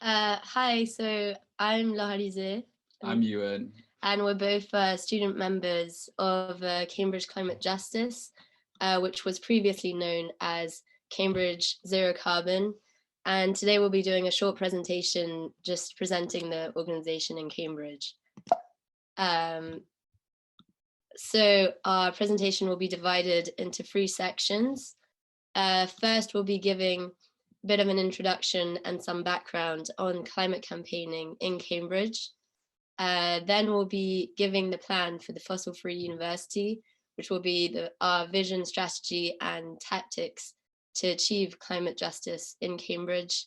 Hi, so I'm Laharize, I'm Ewan. and we're both student members of Cambridge Climate Justice, which was previously known as Cambridge Zero Carbon. And today we'll be doing a short presentation just presenting the organization in Cambridge. Um, so our presentation will be divided into three sections. First, we'll be giving a bit of an introduction and some background on climate campaigning in Cambridge. Then we'll be giving the plan for the fossil-free university, which will be our vision, strategy, and tactics to achieve climate justice in Cambridge.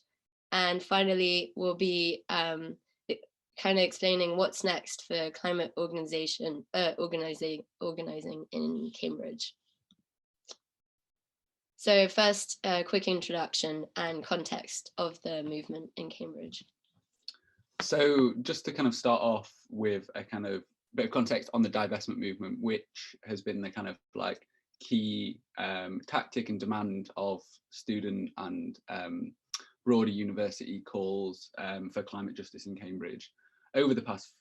And finally, we'll be kind of explaining what's next for climate organizing in Cambridge. So first, a quick introduction and context of the movement in Cambridge. So just to kind of start off with a kind of bit of context on the divestment movement, which has been the kind of like key tactic and demand of student and broader university calls for climate justice in Cambridge over the past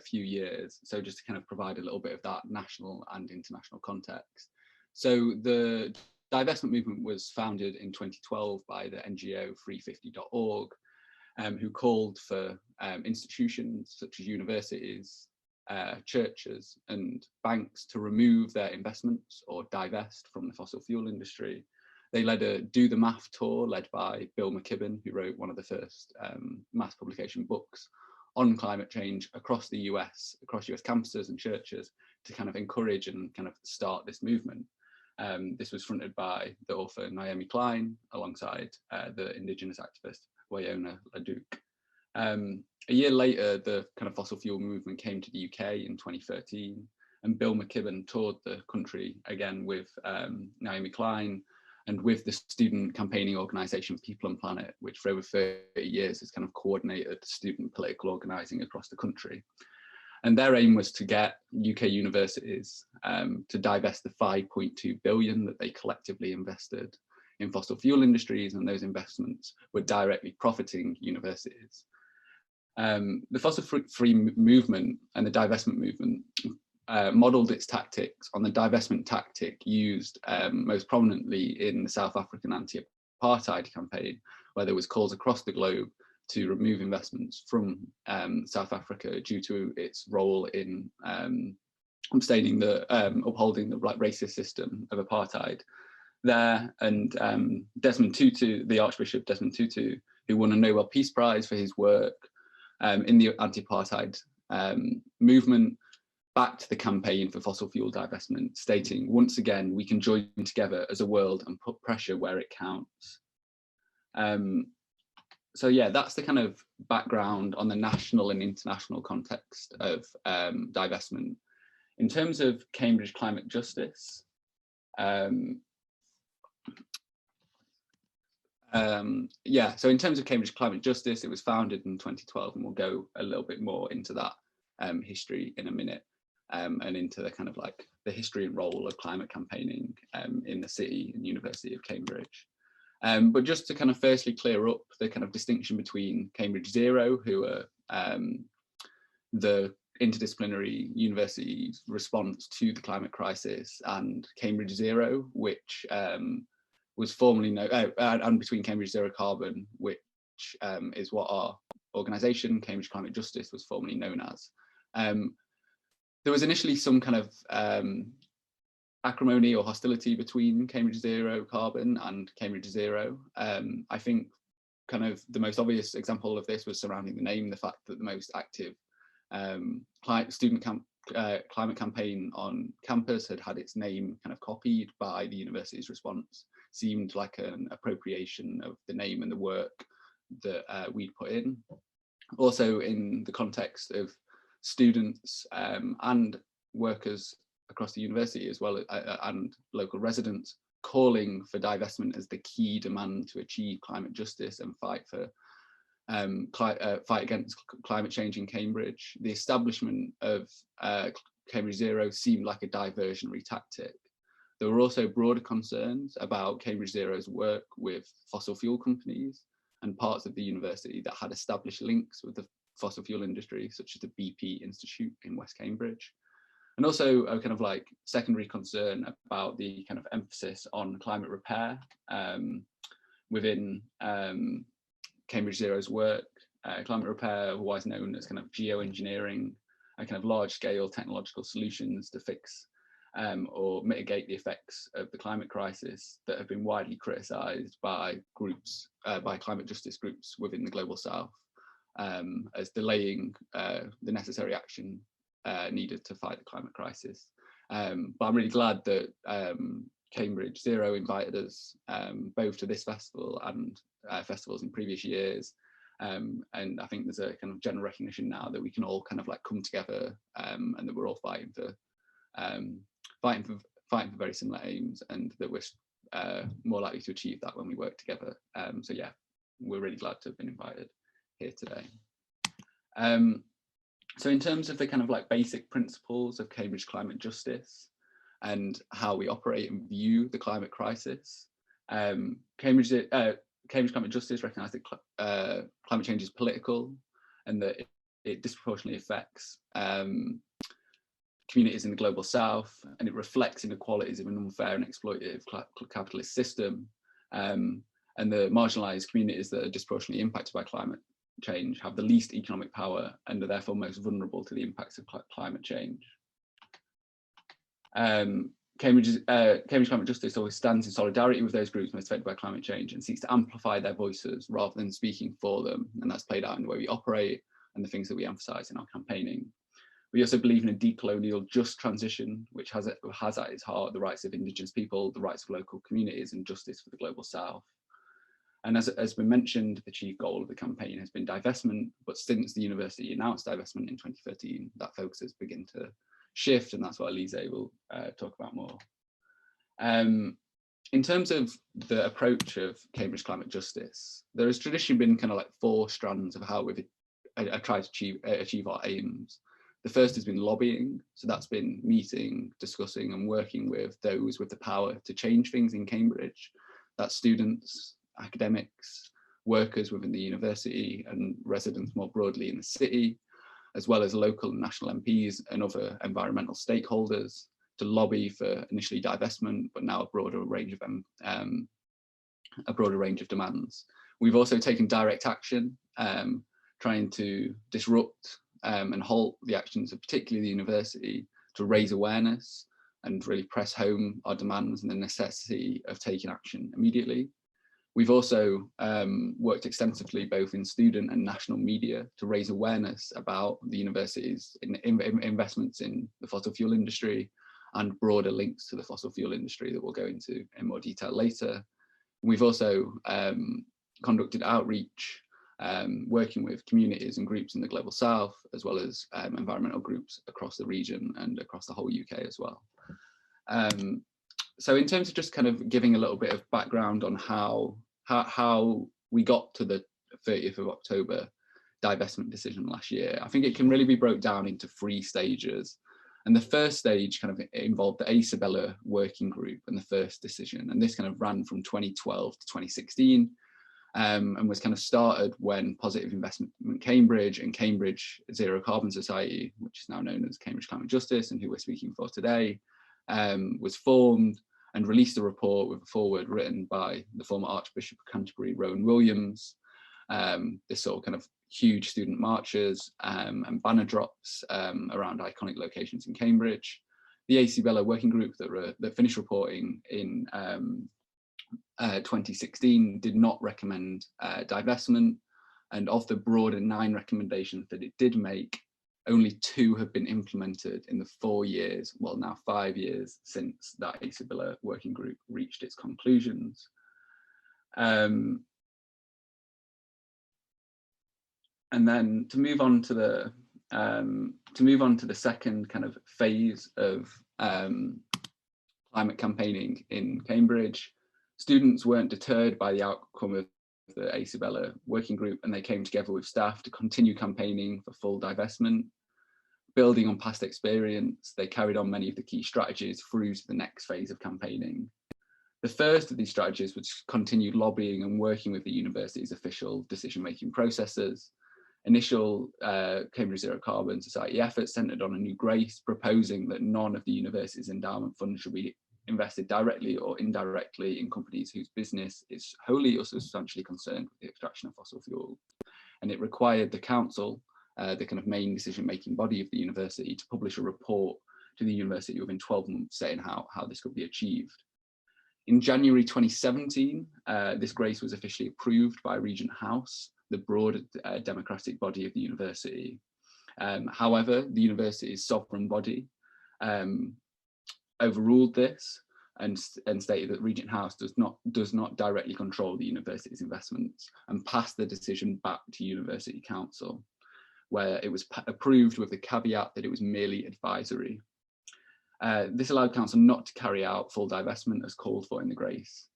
few years. So just to kind of provide a little bit of that national and international context. So the divestment movement was founded in 2012 by the NGO 350.org, who called for institutions such as universities, churches and banks to remove their investments or divest from the fossil fuel industry. They led a Do the Math tour led by Bill McKibben, who wrote one of the first mass publication books on climate change across the US, across US campuses and churches, to kind of encourage and kind of start this movement. This was fronted by the author Naomi Klein alongside the Indigenous activist Wayona LaDuke. A year later, the kind of fossil fuel movement came to the UK in 2013, and Bill McKibben toured the country again with Naomi Klein and with the student campaigning organisation People and Planet, which for over 30 years has kind of coordinated student political organising across the country. And their aim was to get UK universities to divest the 5.2 billion that they collectively invested in fossil fuel industries, and those investments were directly profiting universities. The fossil-free movement and the divestment movement modelled its tactics on the divestment tactic used most prominently in the South African anti-apartheid campaign, where there was calls across the globe to remove investments from South Africa due to its role in upholding the racist system of apartheid there. And Desmond Tutu, the Archbishop Desmond Tutu, who won a Nobel Peace Prize for his work in the anti-apartheid movement, backed the campaign for fossil fuel divestment, stating, once again, we can join together as a world and put pressure where it counts. So yeah, that's the kind of background on the national and international context of divestment. In terms of Cambridge Climate Justice, so in terms of Cambridge Climate Justice, it was founded in 2012, and we'll go a little bit more into that history in a minute, and into the kind of like the history and role of climate campaigning in the City and University of Cambridge. But just to kind of firstly clear up the kind of distinction between Cambridge Zero, who are the interdisciplinary university's response to the climate crisis, and Cambridge Zero, which was formerly known, and between Cambridge Zero Carbon, which is what our organisation, Cambridge Climate Justice, was formerly known as. There was initially some kind of acrimony or hostility between Cambridge Zero Carbon and Cambridge Zero. I think kind of the most obvious example of this was surrounding the name, the fact that the most active student climate campaign on campus had its name kind of copied by the university's response. Seemed like an appropriation of the name and the work that we'd put in. Also in the context of students and workers across the university, as well and local residents, calling for divestment as the key demand to achieve climate justice and fight for fight against climate change in Cambridge. The establishment of Cambridge Zero seemed like a diversionary tactic. There were also broader concerns about Cambridge Zero's work with fossil fuel companies, and parts of the university that had established links with the fossil fuel industry, such as the BP Institute in West Cambridge. And also a kind of like secondary concern about the kind of emphasis on climate repair within Cambridge Zero's work. Climate repair, otherwise known as kind of geoengineering, and kind of large-scale technological solutions to fix or mitigate the effects of the climate crisis that have been widely criticised by groups, by climate justice groups within the Global South, as delaying the necessary action needed to fight the climate crisis. But I'm really glad that Cambridge Zero invited us both to this festival and festivals in previous years. And I think there's a kind of general recognition now that we can all kind of like come together and that we're all fighting for very similar aims, and that we're more likely to achieve that when we work together. So yeah, we're really glad to have been invited here today. So in terms of the kind of like basic principles of Cambridge climate justice and how we operate and view the climate crisis, Cambridge climate justice recognises that climate change is political and that it disproportionately affects communities in the Global South, and it reflects inequalities of an unfair and exploitative capitalist system. And the marginalised communities that are disproportionately impacted by climate change have the least economic power and are therefore most vulnerable to the impacts of climate change. Cambridge Climate Justice always stands in solidarity with those groups most affected by climate change and seeks to amplify their voices rather than speaking for them. And that's played out in the way we operate and the things that we emphasise in our campaigning. We also believe in a decolonial just transition, which has at its heart the rights of Indigenous people, the rights of local communities, and justice for the Global South. And as been mentioned, the chief goal of the campaign has been divestment, but since the university announced divestment in 2013, that focus has begun to shift, and that's what Elise will talk about more. In terms of the approach of Cambridge climate justice, there has traditionally been kind of like 4 strands of how we've tried to achieve our aims. The first has been lobbying, so that's been meeting, discussing and working with those with the power to change things in Cambridge. That's students, academics, workers within the university and residents more broadly in the city, as well as local and national MPs and other environmental stakeholders to lobby for initially divestment, but now a broader range of demands. We've also taken direct action, trying to disrupt and halt the actions of particularly the university to raise awareness and really press home our demands and the necessity of taking action immediately. We've also worked extensively both in student and national media to raise awareness about the university's investments in the fossil fuel industry and broader links to the fossil fuel industry that we'll go into in more detail later. We've also conducted outreach, working with communities and groups in the Global South, as well as environmental groups across the region and across the whole UK as well. So in terms of just kind of giving a little bit of background on how we got to the 30th of October divestment decision last year, I think it can really be broke down into 3 stages. And the first stage kind of involved the Isabella working group and the first decision. And this kind of ran from 2012 to 2016 and was kind of started when Positive Investment Cambridge and Cambridge Zero Carbon Society, which is now known as Cambridge Climate Justice and who we're speaking for today, was formed and released a report with a foreword written by the former Archbishop of Canterbury, Rowan Williams. This sort of kind of huge student marches and banner drops around iconic locations in Cambridge. The Isabella working group that finished reporting in 2016 did not recommend divestment, and of the broader 9 recommendations that it did make, only 2 have been implemented in the 4 years, well now 5 years since that Isabella working group reached its conclusions. And then to move on to the second kind of phase of climate campaigning in Cambridge, students weren't deterred by the outcome of the Isabella working group, and they came together with staff to continue campaigning for full divestment. Building on past experience, they carried on many of the key strategies through to the next phase of campaigning. The first of these strategies was continued lobbying and working with the university's official decision-making processes. Initial Cambridge Zero Carbon Society efforts centred on a new grace, proposing that none of the university's endowment funds should be invested directly or indirectly in companies whose business is wholly or substantially concerned with the extraction of fossil fuel. And it required the council, the kind of main decision-making body of the university, to publish a report to the university within 12 months saying how this could be achieved. In January 2017, this grace was officially approved by Regent House, the broader democratic body of the university. However, the university's sovereign body overruled this and stated that Regent House does not directly control the university's investments, and passed the decision back to University Council, where it was approved with the caveat that it was merely advisory. This allowed council not to carry out full divestment as called for in the grace,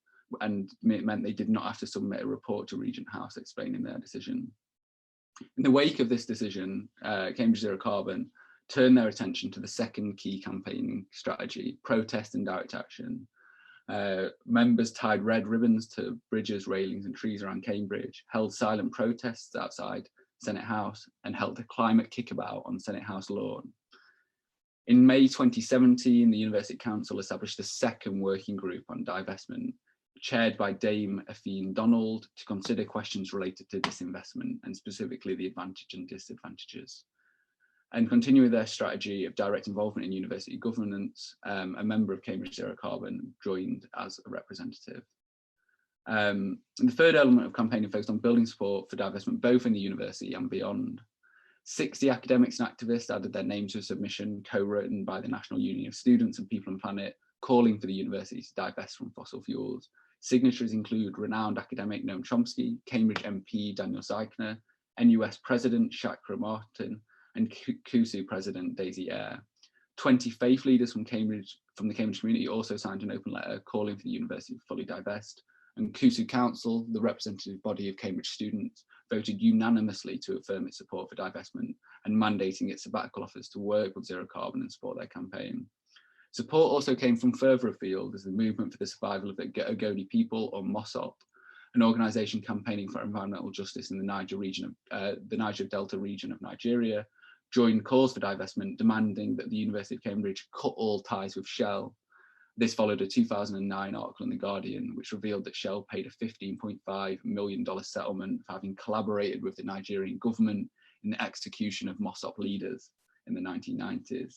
and it meant they did not have to submit a report to Regent House explaining their decision. In the wake of this decision, Cambridge Zero Carbon turned their attention to the second key campaigning strategy, protest and direct action. Members tied red ribbons to bridges, railings and trees around Cambridge, held silent protests outside Senate House, and held a climate kickabout on Senate House lawn. In May 2017, the University Council established a second working group on divestment, chaired by Dame Athene Donald, to consider questions related to disinvestment and specifically the advantage and disadvantages. And continuing their strategy of direct involvement in university governance, a member of Cambridge Zero Carbon joined as a representative. And the third element of campaigning focused on building support for divestment, both in the university and beyond. 60 academics and activists added their names to a submission co-written by the National Union of Students and People and Planet, calling for the university to divest from fossil fuels. Signatories include renowned academic Noam Chomsky, Cambridge MP Daniel Zeichner, NUS President Shakra Martin, and CUSU President Daisy Eyre. 20 faith leaders from the Cambridge community also signed an open letter calling for the university to fully divest, and CUSU Council, the representative body of Cambridge students, voted unanimously to affirm its support for divestment and mandating its sabbatical office to work with Zero Carbon and support their campaign. Support also came from further afield as the Movement for the Survival of the Ogoni People, or MOSOP, an organisation campaigning for environmental justice in the Niger Delta region of Nigeria, joined calls for divestment, demanding that the University of Cambridge cut all ties with Shell. This followed a 2009 article in The Guardian, which revealed that Shell paid a $15.5 million settlement for having collaborated with the Nigerian government in the execution of MOSOP leaders in the 1990s.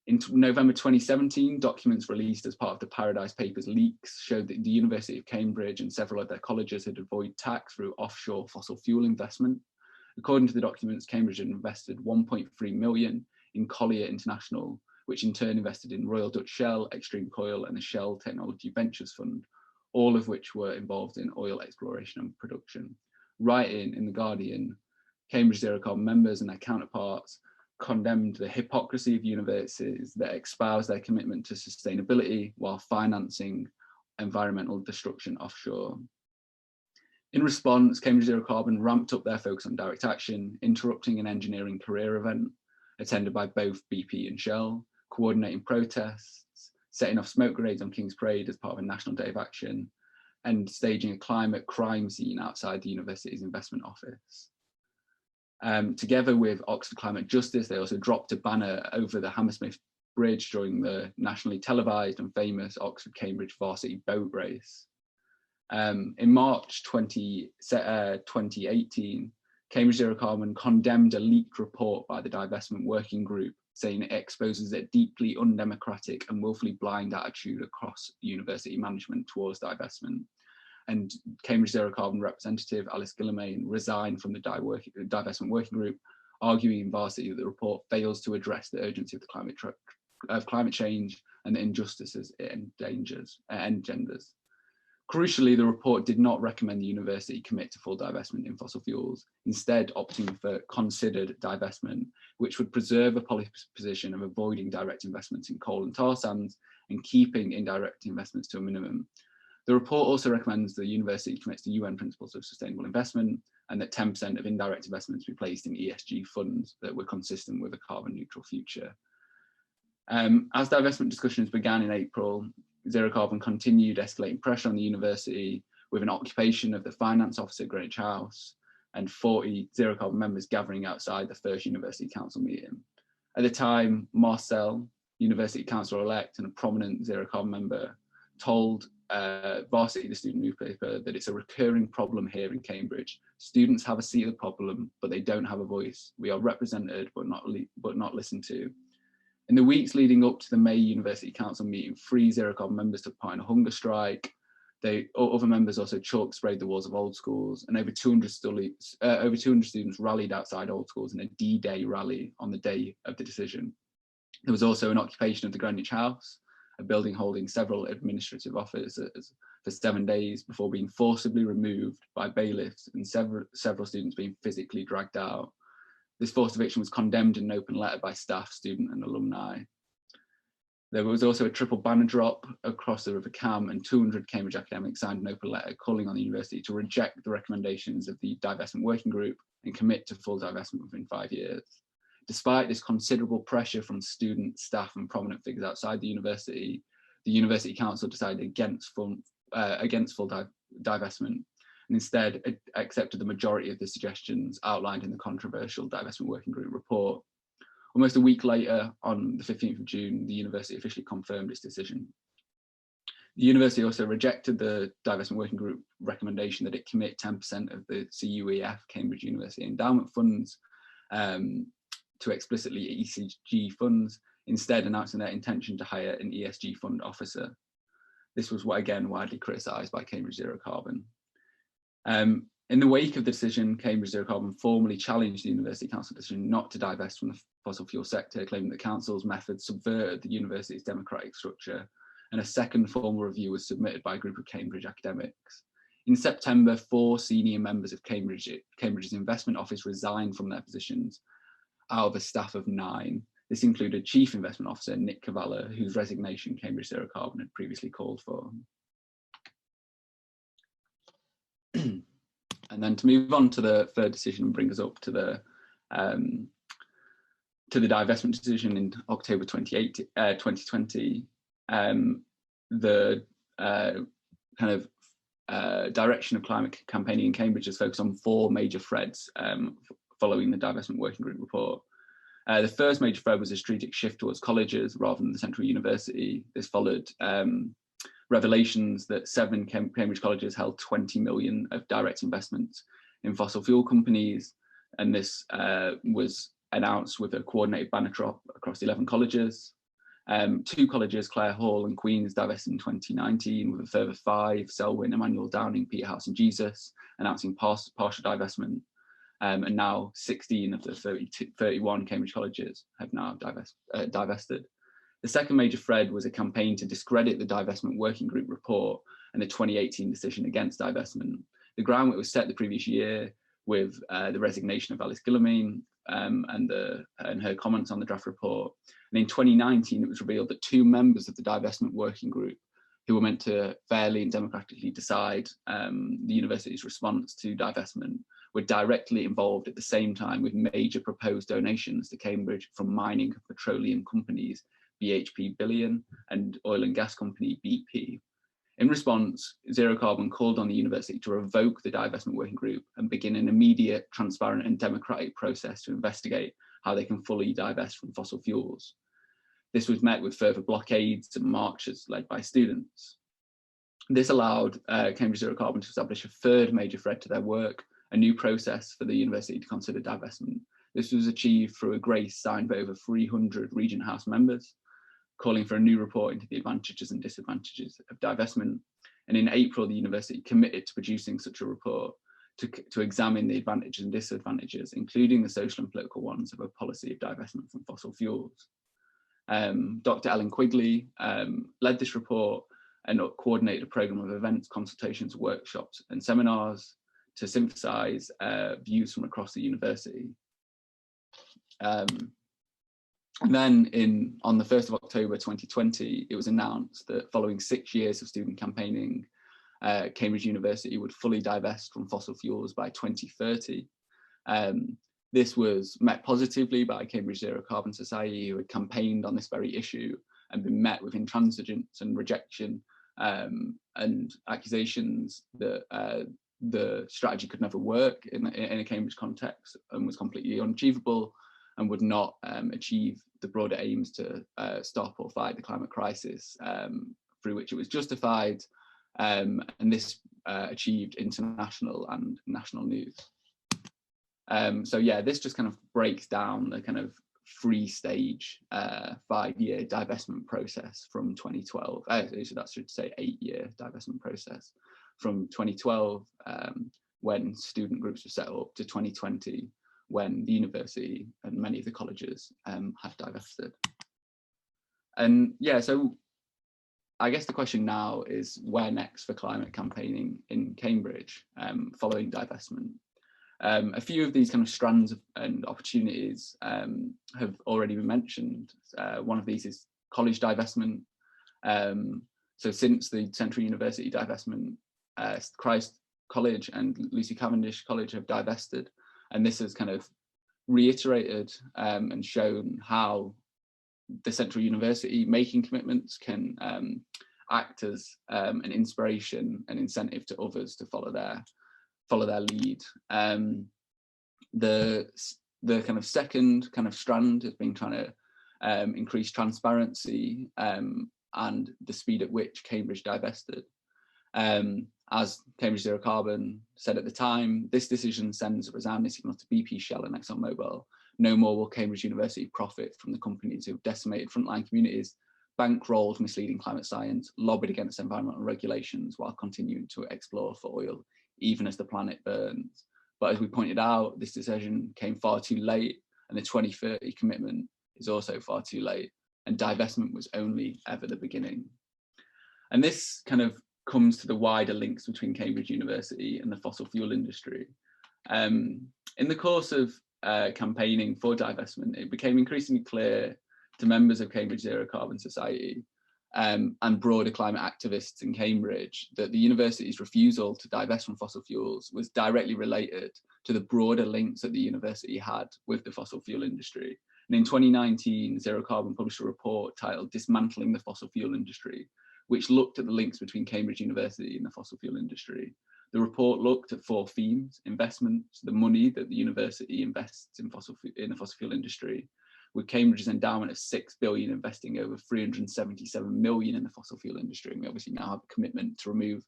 In November 2017, documents released as part of the Paradise Papers leaks showed that the University of Cambridge and several of their colleges had avoided tax through offshore fossil fuel investment. According to the documents, Cambridge had invested 1.3 million in Collier International, which in turn invested in Royal Dutch Shell, Extreme Coil, and the Shell Technology Ventures Fund, all of which were involved in oil exploration and production. Writing in The Guardian, Cambridge Zero Carbon members and their counterparts condemned the hypocrisy of universities that espouse their commitment to sustainability while financing environmental destruction offshore. In response, Cambridge Zero Carbon ramped up their focus on direct action, interrupting an engineering career event attended by both BP and Shell, coordinating protests, setting off smoke grenades on King's Parade as part of a national day of action, and staging a climate crime scene outside the university's investment office. Together with Oxford Climate Justice, they also dropped a banner over the Hammersmith Bridge during the nationally televised and famous Oxford-Cambridge varsity boat race. In March 2018, Cambridge Zero Carbon condemned a leaked report by the divestment working group, saying it exposes a deeply undemocratic and willfully blind attitude across university management towards divestment. And Cambridge Zero Carbon representative Alice Gillemain resigned from the divestment working group, arguing in varsity that the report fails to address the urgency of the climate change and the injustices it engenders. Crucially, the report did not recommend the university commit to full divestment in fossil fuels, instead opting for considered divestment, which would preserve a policy position of avoiding direct investments in coal and tar sands and keeping indirect investments to a minimum. The report also recommends the university commits to UN principles of sustainable investment and that 10% of indirect investments be placed in ESG funds that were consistent with a carbon neutral future. As divestment discussions began in April, Zero Carbon continued escalating pressure on the university with an occupation of the finance office at Greenwich House and 40 Zero Carbon members gathering outside the first university council meeting. At the time, Marcel, university councillor-elect and a prominent Zero Carbon member, told Varsity, the student newspaper, that it's a recurring problem here in Cambridge. Students have a seat of the problem, but they don't have a voice. We are represented, but not listened to. In the weeks leading up to the May University Council meeting, 3 Zero Carbon members took part in a hunger strike. Other members also chalk sprayed the walls of old schools, and over 200 students rallied outside old schools in a D-Day rally on the day of the decision. There was also an occupation of the Greenwich House, a building holding several administrative offices, for 7 days before being forcibly removed by bailiffs and several students being physically dragged out. This forced eviction was condemned in an open letter by staff, student and alumni. There was also a triple banner drop across the River Cam, and 200 Cambridge academics signed an open letter calling on the university to reject the recommendations of the divestment working group and commit to full divestment within 5 years. Despite this considerable pressure from students, staff and prominent figures outside the university council decided against full divestment, and instead accepted the majority of the suggestions outlined in the controversial divestment working group report. Almost a week later, on the 15th of June, the university officially confirmed its decision. The university also rejected the divestment working group recommendation that it commit 10% of the CUEF, Cambridge University Endowment Funds, to explicitly ESG funds, instead announcing their intention to hire an ESG fund officer. This was, again, widely criticised by Cambridge Zero Carbon. In the wake of the decision, Cambridge Zero Carbon formally challenged the University Council decision not to divest from the fossil fuel sector, claiming the council's methods subverted the university's democratic structure, and a second formal review was submitted by a group of Cambridge academics. In September, 4 senior members of Cambridge's investment office resigned from their positions out of a staff of 9. This included Chief Investment Officer Nick Cavalla, whose resignation Cambridge Zero Carbon had previously called for. And then to move on to the third decision and bring us up to the divestment decision in October 2020, the direction of climate campaigning in Cambridge is focused on 4 major threads following the divestment working group report. The first major thread was a strategic shift towards colleges rather than the central university. This followed revelations that 7 Cambridge colleges held 20 million of direct investments in fossil fuel companies, and this was announced with a coordinated banner drop across 11 colleges. 2 colleges, Clare Hall and Queen's, divested in 2019, with a further 5, Selwyn, Emmanuel Downing, Peterhouse and Jesus, announcing partial divestment. And now 16 of the 31 Cambridge colleges have now divested. The second major thread was a campaign to discredit the divestment working group report and the 2018 decision against divestment. The groundwork was set the previous year with the resignation of Alice Gillamine and her comments on the draft report. And in 2019, it was revealed that 2 members of the divestment working group, who were meant to fairly and democratically decide the university's response to divestment, were directly involved at the same time with major proposed donations to Cambridge from mining and petroleum companies BHP Billion and oil and gas company BP. In response, Zero Carbon called on the university to revoke the divestment working group and begin an immediate, transparent and democratic process to investigate how they can fully divest from fossil fuels. This was met with further blockades and marches led by students. This allowed Cambridge Zero Carbon to establish a third major thread to their work, a new process for the university to consider divestment. This was achieved through a grace signed by over 300 Regent House members, calling for a new report into the advantages and disadvantages of divestment. And in April, the university committed to producing such a report to examine the advantages and disadvantages, including the social and political ones, of a policy of divestment from fossil fuels. Dr. Ellen Quigley led this report and coordinated a programme of events, consultations, workshops and seminars to synthesise views from across the university. And then on the 1st of October 2020, it was announced that following 6 years of student campaigning, Cambridge University would fully divest from fossil fuels by 2030. This was met positively by Cambridge Zero Carbon Society, who had campaigned on this very issue, and been met with intransigence and rejection, and accusations that the strategy could never work in a Cambridge context and was completely unachievable and would not achieve the broader aims to stop or fight the climate crisis through which it was justified, and this achieved international and national news. So yeah, this just kind of breaks down the kind of 3-stage 5-year divestment process from 2012. So that should say 8-year divestment process from 2012, when student groups were set up, to 2020, when the university and many of the colleges have divested. And yeah, so I guess the question now is, where next for climate campaigning in Cambridge following divestment? A few of these kind of strands and opportunities have already been mentioned. One of these is college divestment. So since the Central University divestment, Christ College and Lucy Cavendish College have divested, and this has kind of reiterated and shown how the Central University making commitments can act as an inspiration and incentive to others to follow their lead. The kind of second kind of strand has been trying to increase transparency and the speed at which Cambridge divested. As Cambridge Zero Carbon said at the time, this decision sends a resounding signal to BP, Shell and ExxonMobil. No more will Cambridge University profit from the companies who have decimated frontline communities, bankrolled misleading climate science, lobbied against environmental regulations while continuing to explore for oil, even as the planet burns. But as we pointed out, this decision came far too late, and the 2030 commitment is also far too late, and divestment was only ever the beginning. And this kind of comes to the wider links between Cambridge University and the fossil fuel industry. In the course of campaigning for divestment, it became increasingly clear to members of Cambridge Zero Carbon Society and broader climate activists in Cambridge that the university's refusal to divest from fossil fuels was directly related to the broader links that the university had with the fossil fuel industry. And in 2019, Zero Carbon published a report titled Dismantling the Fossil Fuel Industry, which looked at the links between Cambridge University and the fossil fuel industry. The report looked at 4 themes: investments, the money that the university invests in the fossil fuel industry, with Cambridge's endowment of 6 billion investing over 377 million in the fossil fuel industry. And we obviously now have a commitment to remove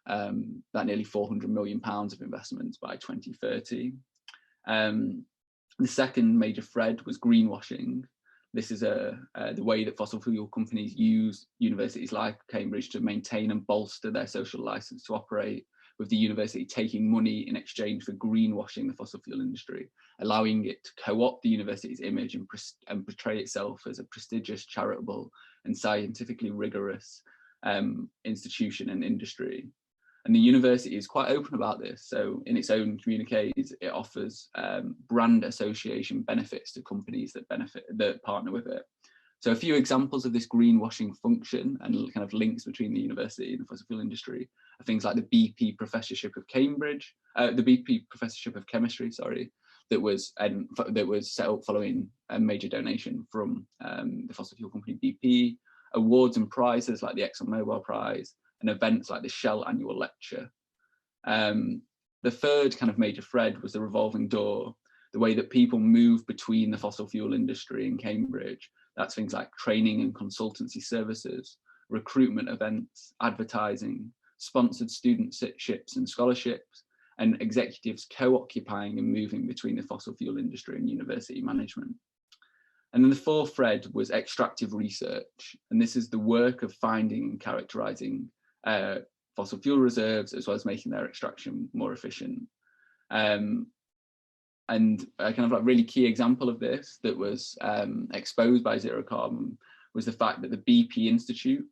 that nearly 400 million pounds of investments by 2030. The second major thread was greenwashing. This is the way that fossil fuel companies use universities like Cambridge to maintain and bolster their social license to operate, with the university taking money in exchange for greenwashing the fossil fuel industry, allowing it to co-opt the university's image and portray itself as a prestigious, charitable and scientifically rigorous institution and industry. And the university is quite open about this. So in its own communiques, it offers brand association benefits to companies that partner with it. So a few examples of this greenwashing function and kind of links between the university and the fossil fuel industry are things like the BP Professorship of Cambridge, the BP Professorship of Chemistry, sorry, that was set up following a major donation from the fossil fuel company BP, awards and prizes like the ExxonMobil Prize, and events like the Shell Annual Lecture. The third kind of major thread was the revolving door, the way that people move between the fossil fuel industry in Cambridge. That's things like training and consultancy services, recruitment events, advertising, sponsored studentships and scholarships, and executives co-occupying and moving between the fossil fuel industry and university management. And then the fourth thread was extractive research. And this is the work of finding and characterizing fossil fuel reserves, as well as making their extraction more efficient. And a kind of like really key example of this that was exposed by Zero Carbon was the fact that the BP Institute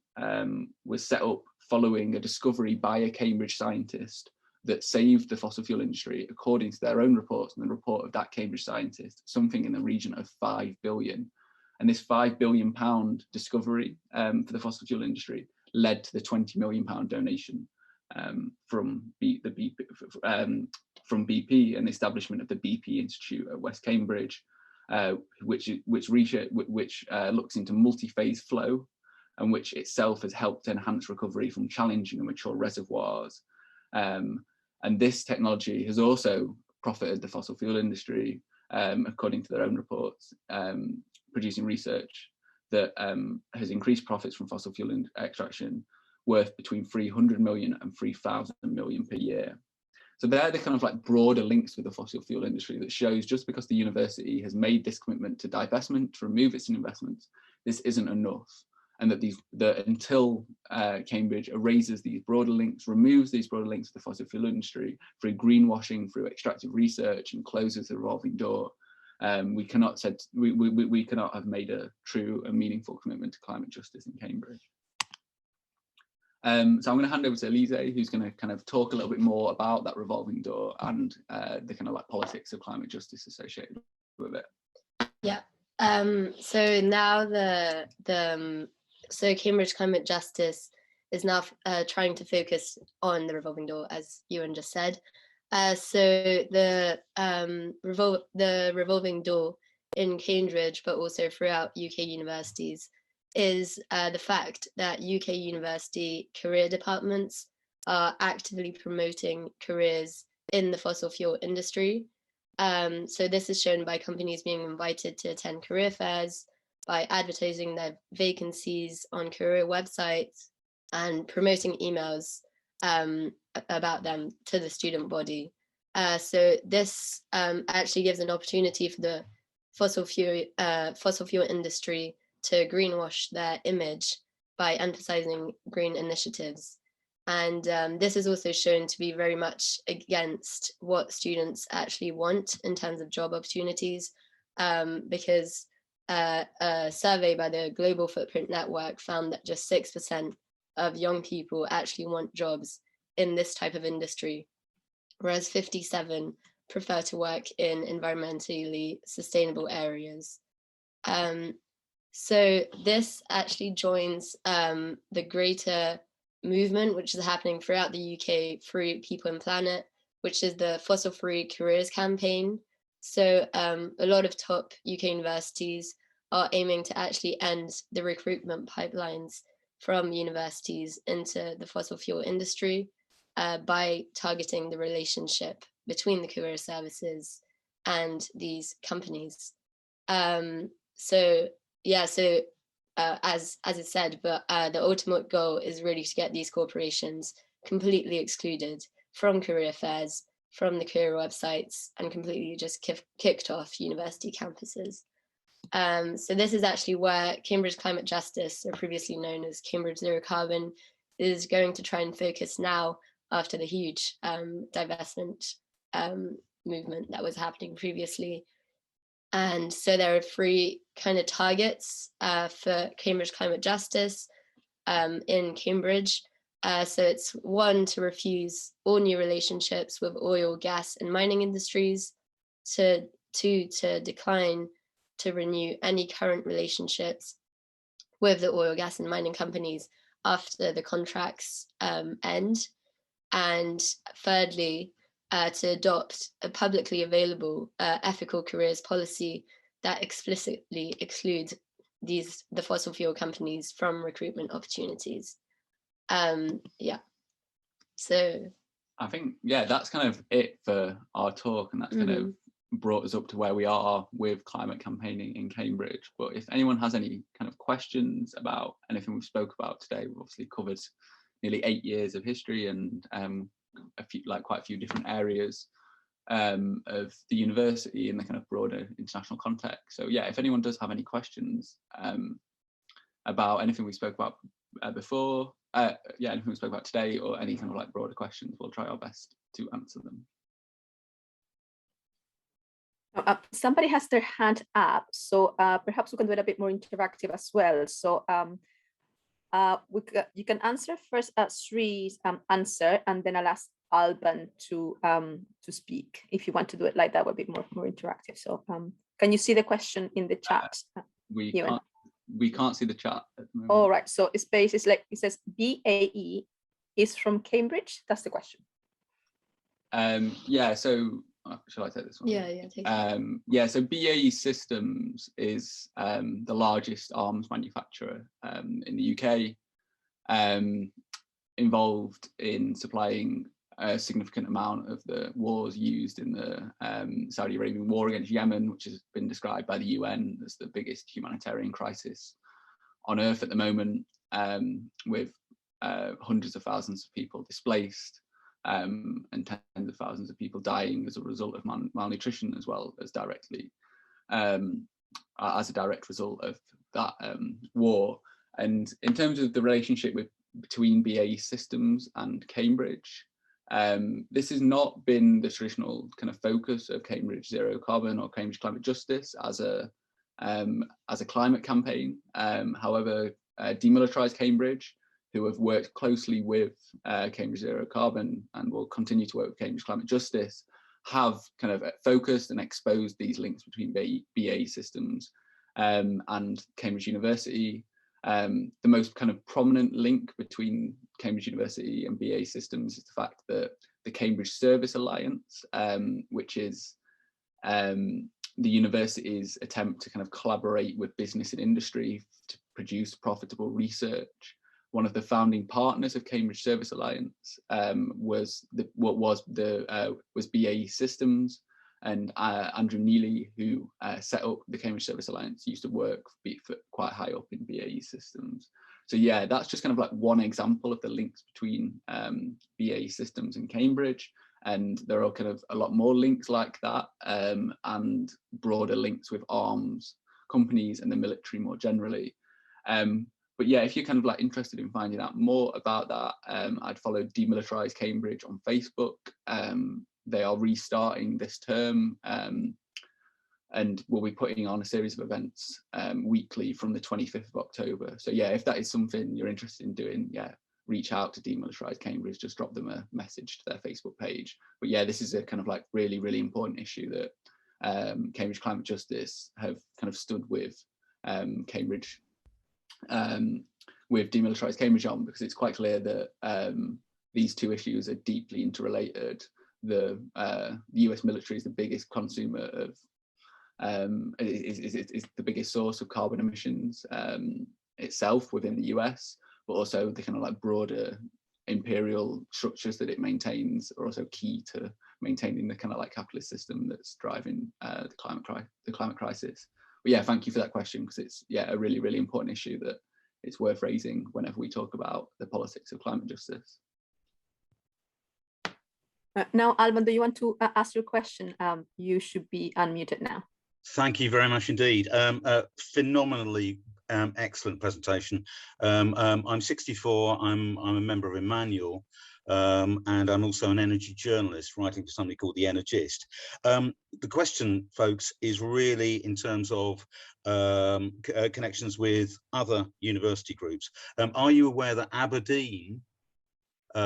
was set up following a discovery by a Cambridge scientist that saved the fossil fuel industry, according to their own reports and the report of that Cambridge scientist, something in the region of 5 billion. And this £5 billion discovery for the fossil fuel industry led to the £20 million donation from BP and the establishment of the BP Institute at West Cambridge, which looks into multi-phase flow, and which itself has helped enhance recovery from challenging and mature reservoirs. And this technology has also profited the fossil fuel industry, according to their own reports, producing research that has increased profits from fossil fuel extraction worth between 300 million and 3,000 million per year. So they're the kind of like broader links with the fossil fuel industry that shows just because the university has made this commitment to divestment, to remove its investments, this isn't enough. And that until Cambridge erases these broader links, removes these broader links to the fossil fuel industry through greenwashing, through extractive research, and closes the revolving door, we cannot have made a true and meaningful commitment to climate justice in Cambridge. So I'm going to hand over to Elise, who's going to kind of talk a little bit more about that revolving door and the kind of like politics of climate justice associated with it. Yeah. So now so Cambridge Climate Justice is now trying to focus on the revolving door, as Ewan just said. So the revolving door in Cambridge, but also throughout UK universities, is the fact that UK university career departments are actively promoting careers in the fossil fuel industry. So this is shown by companies being invited to attend career fairs, by advertising their vacancies on career websites, and promoting emails about them to the student body. So this actually gives an opportunity for the fossil fuel industry to greenwash their image by emphasizing green initiatives. And this is also shown to be very much against what students actually want in terms of job opportunities, because a survey by the Global Footprint Network found that just 6% of young people actually want jobs in this type of industry, whereas 57% prefer to work in environmentally sustainable areas. So this actually joins the greater movement which is happening throughout the UK, Free People and Planet, which is the Fossil Free Careers campaign. So a lot of top UK universities are aiming to actually end the recruitment pipelines from universities into the fossil fuel industry by targeting the relationship between the career services and these companies. As it said, but the ultimate goal is really to get these corporations completely excluded from career fairs, from the career websites, and completely just kicked off university campuses. So this is actually where Cambridge Climate Justice, or previously known as Cambridge Zero Carbon, is going to try and focus now after the huge divestment movement that was happening previously. And so there are 3 kind of targets for Cambridge Climate Justice in Cambridge. So it's 1, to refuse all new relationships with oil, gas, and mining industries. 2, to decline to renew any current relationships with the oil, gas, and mining companies after the contracts end. And thirdly, to adopt a publicly available ethical careers policy that explicitly excludes the fossil fuel companies from recruitment opportunities. So I think, that's kind of it for our talk, and that's kind of brought us up to where we are with climate campaigning in Cambridge. But if anyone has any kind of questions about anything we've spoke about today, we've obviously covered nearly 8 years of history and quite a few different areas of the university in the kind of broader international context. So if anyone does have any questions about anything we spoke about before, anything we spoke about today, or any kind of like broader questions, we'll try our best to answer them. Somebody has their hand up, so perhaps we can do it a bit more interactive as well. So you can answer first Sri's answer, and then I'll ask Alban to speak. If you want to do it like that, would be more interactive. So can you see the question in the chat? We can't see the chat at the moment. All right, so space is like, it says BAE is from Cambridge. That's the question. So shall I take this one? Yeah, take it. Yeah, so BAE Systems is the largest arms manufacturer in the UK, involved in supplying a significant amount of the wars used in the Saudi Arabian war against Yemen, which has been described by the UN as the biggest humanitarian crisis on earth at the moment, with hundreds of thousands of people displaced, and tens of thousands of people dying as a result of malnutrition, as well as directly as a direct result of that war. And in terms of the relationship between BAE Systems and Cambridge, this has not been the traditional kind of focus of Cambridge Zero Carbon or Cambridge Climate Justice as a climate campaign. However, Demilitarise Cambridge, who have worked closely with Cambridge Zero Carbon and will continue to work with Cambridge Climate Justice, have kind of focused and exposed these links between BAE Systems and Cambridge University. The most kind of prominent link between Cambridge University and BAE Systems is the fact that the Cambridge Service Alliance, which is the university's attempt to kind of collaborate with business and industry to produce profitable research. One of the founding partners of Cambridge Service Alliance was BAE Systems, and Andrew Neely, who set up the Cambridge Service Alliance, used to work for quite high up in BAE Systems. So yeah, that's just kind of like one example of the links between BAE Systems and Cambridge. And there are kind of a lot more links like that, and broader links with arms companies and the military more generally. But yeah, if you're kind of like interested in finding out more about that, I'd follow Demilitarise Cambridge on Facebook. They are restarting this term, and we'll be putting on a series of events weekly from the 25th of October. So yeah, if that is something you're interested in doing, yeah, reach out to Demilitarise Cambridge, just drop them a message to their Facebook page. But yeah, this is a kind of like really, really important issue that Cambridge Climate Justice have kind of stood with Cambridge, with Demilitarise Cambridge on, because it's quite clear that these two issues are deeply interrelated. The US military is the biggest consumer of, is the biggest source of carbon emissions itself within the US, but also the kind of like broader imperial structures that it maintains are also key to maintaining the kind of like capitalist system that's driving the climate crisis. But yeah, thank you for that question, because it's a really, really important issue that it's worth raising whenever we talk about the politics of climate justice. Now, Alban, do you want to ask your question? You should be unmuted now. Thank you very much indeed. Phenomenally excellent presentation. I'm 64. I'm a member of Emmanuel, and I'm also an energy journalist writing for somebody called The Energist. The question, folks, is really in terms of connections with other university groups. Are you aware that Aberdeen,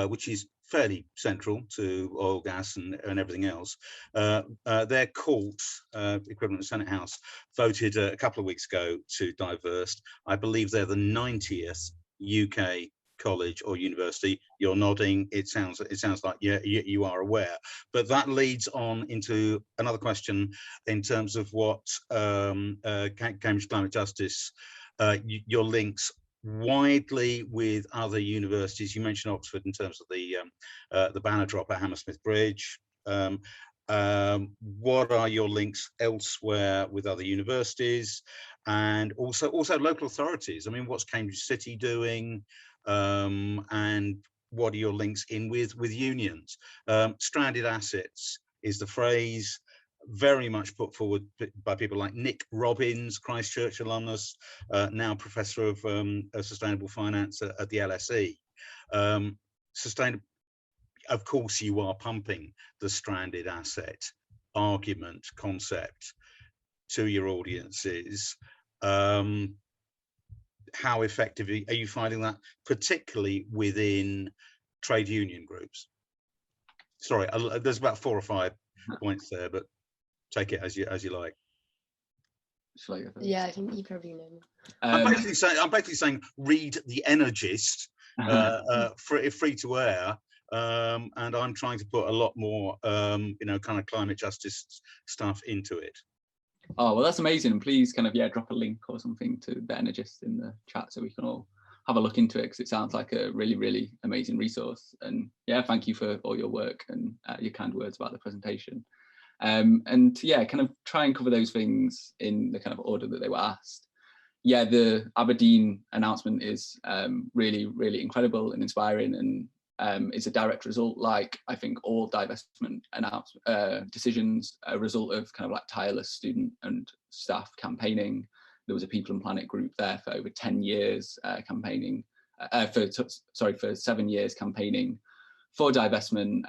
which is fairly central to oil, gas and everything else, their court, equivalent to Senate House, voted a couple of weeks ago to divest. I believe they're the 90th UK college or university. You're nodding. It sounds like you are aware. But that leads on into another question in terms of what Cambridge Climate Justice, your links widely with other universities. You mentioned Oxford in terms of the banner drop at Hammersmith Bridge. What are your links elsewhere with other universities, and also local authorities? I mean, what's Cambridge City doing, and what are your links in with unions? Stranded assets is the phrase very much put forward by people like Nick Robbins, Christchurch alumnus, now Professor of Sustainable Finance at the LSE. Of course, you are pumping the stranded asset argument concept to your audiences. How effective are you finding that, particularly within trade union groups? Sorry, there's about 4 or 5 points there, but take it as you like. Yeah, I think you probably know. I'm basically saying read The Energist, free to air, and I'm trying to put a lot more, you know, kind of climate justice stuff into it. Oh, well, that's amazing. And please kind of, yeah, drop a link or something to the Energist in the chat so we can all have a look into it, because it sounds like a really, really amazing resource. And yeah, thank you for all your work and your kind words about the presentation. And yeah, kind of try and cover those things in the kind of order that they were asked. Yeah, the Aberdeen announcement is really, really incredible and inspiring, and is a direct result, like I think all divestment decisions, a result of kind of like tireless student and staff campaigning. There was a People and Planet group there for over 10 years campaigning, for 7 years campaigning for divestment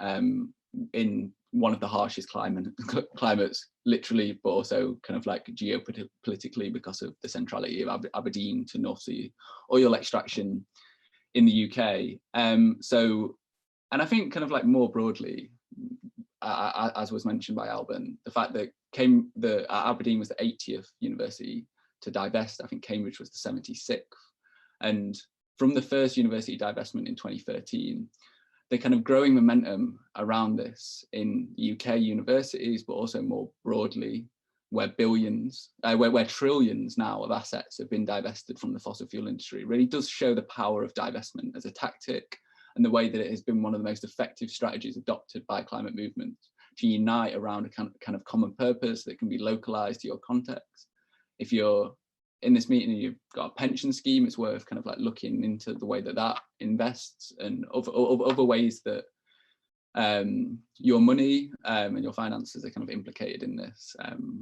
in one of the harshest climates, literally, but also kind of like geopolitically, because of the centrality of Aberdeen to North Sea oil extraction in the UK. And I think kind of like more broadly, as was mentioned by Alban, the fact that Aberdeen was the 80th university to divest. I think Cambridge was the 76th. And from the first university divestment in 2013, the kind of growing momentum around this in UK universities, but also more broadly, where trillions now of assets have been divested from the fossil fuel industry, really does show the power of divestment as a tactic, and the way that it has been one of the most effective strategies adopted by climate movements to unite around a kind of common purpose that can be localized to your context. If you're in this meeting and you've got a pension scheme, it's worth kind of like looking into the way that that invests, and other ways that your money and your finances are kind of implicated in this,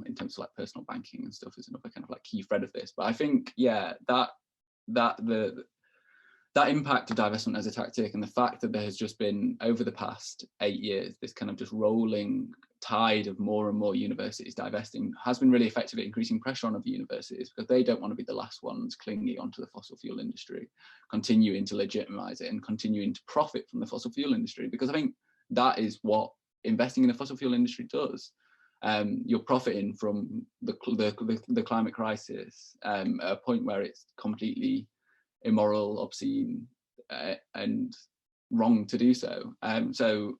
in terms of like personal banking and stuff, is another kind of like key thread of this. But I think, yeah, that impact of divestment as a tactic, and the fact that there has just been, over the past 8 years, this kind of just rolling tide of more and more universities divesting, has been really effective at increasing pressure on other universities, because they don't want to be the last ones clinging onto the fossil fuel industry, continuing to legitimize it and continuing to profit from the fossil fuel industry, because I think that is what investing in the fossil fuel industry does. You're profiting from the climate crisis at a point where it's completely immoral, obscene, and wrong to do so. So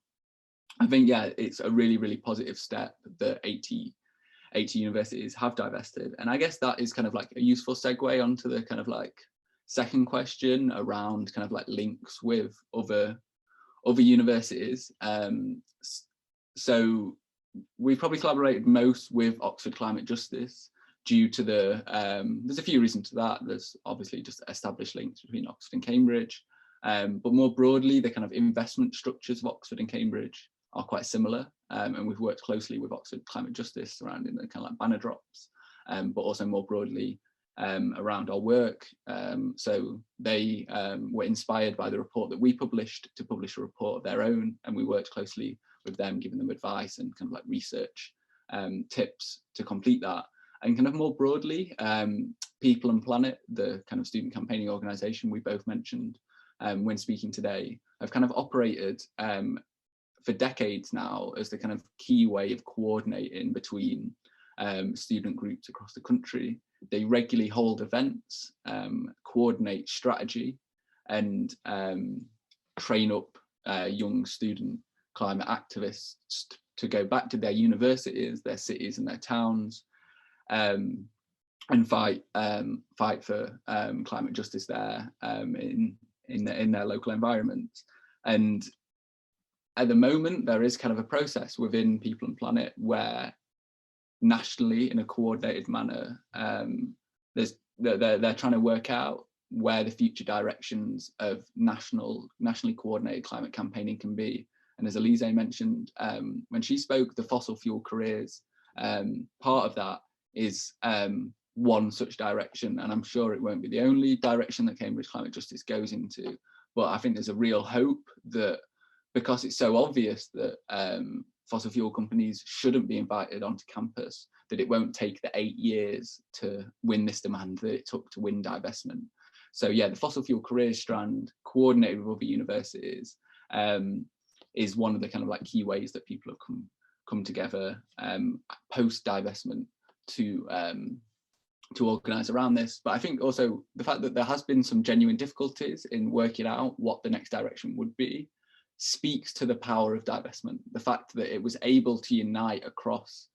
I think, yeah, it's a really, really positive step that 80 universities have divested. And I guess that is kind of like a useful segue onto the kind of like second question around kind of like links with other universities. So we've probably collaborated most with Oxford Climate Justice due to there's a few reasons to that. There's obviously just established links between Oxford and Cambridge, but more broadly, the kind of investment structures of Oxford and Cambridge are quite similar, and we've worked closely with Oxford Climate Justice surrounding the kind of like banner drops, but also more broadly around our work. So they were inspired by the report that we published to publish a report of their own, and we worked closely with them, giving them advice and kind of like research tips to complete that. And kind of more broadly, People and Planet, the kind of student campaigning organisation we both mentioned when speaking today, have kind of operated for decades now as the kind of key way of coordinating between student groups across the country. They regularly hold events, coordinate strategy, and train up young student climate activists to go back to their universities, their cities and their towns, and fight for climate justice there in their local environments. And at the moment, there is kind of a process within People and Planet where nationally, in a coordinated manner, they're trying to work out where the future directions of nationally coordinated climate campaigning can be. And as Elise mentioned when she spoke, the fossil fuel careers, part of that is one such direction, and I'm sure it won't be the only direction that Cambridge Climate Justice goes into, but I think there's a real hope that, because it's so obvious that fossil fuel companies shouldn't be invited onto campus, that it won't take the 8 years to win this demand that it took to win divestment. So yeah, the fossil fuel careers strand, coordinated with other universities, is one of the kind of like key ways that people have come together post divestment to organise around this. But I think also the fact that there has been some genuine difficulties in working out what the next direction would be speaks to the power of divestment. The fact that it was able to unite across